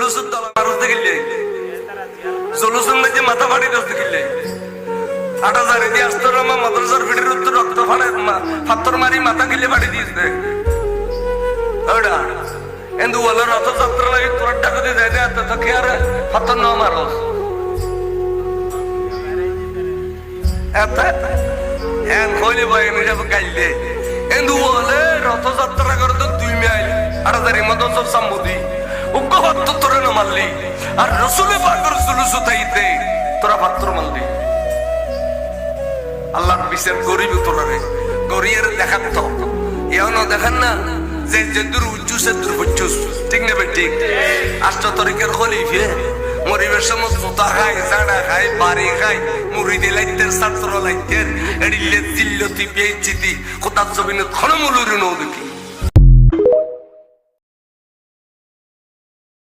জুলুসুর দল মানুষ দেখিলে জুলুসুর মধ্যে মাথা ফাটি দোষ দেখিলে ৮,০০০ এদি আসতো রমা মাদ্রাসার ফিটির উত্তর রক্ত ফাড়ে পাথর মারি মাথা গিলে ফাটি দিয়েছে ওটা কিন্তু বলে রথযাত্রা লাগে তোর টাকা দিয়ে দেয় না তো কে আর পাথর ন মারস কইলে বয় যাব গাইলে কিন্তু বলে রথযাত্রা করে তো 2 মাইল ৮,০০০ মতো সব সম্মতি উগ্র পাত্র তোরে না মারলি আর রসুলে পাগর জুলুসু তাইতে তোরা পাত্র মারলি আল্লাহর বিচার গরিব তোরারে গরিয়ের দেখান তো এও দেখেন না যে যেদুর উজ্জু সেদুর বুজ্জুস ঠিক না ঠিক ৮ তারিখের খলিফে মরিবের সময় জোতা খায় জাড়া খায় বাড়ি খায় মুড়িদে লাইতের ছাত্র লাইতের এডিলে জিল্লতি পেয়েছিতি কোথার জমিনে খনমুলুরি নৌ দেখি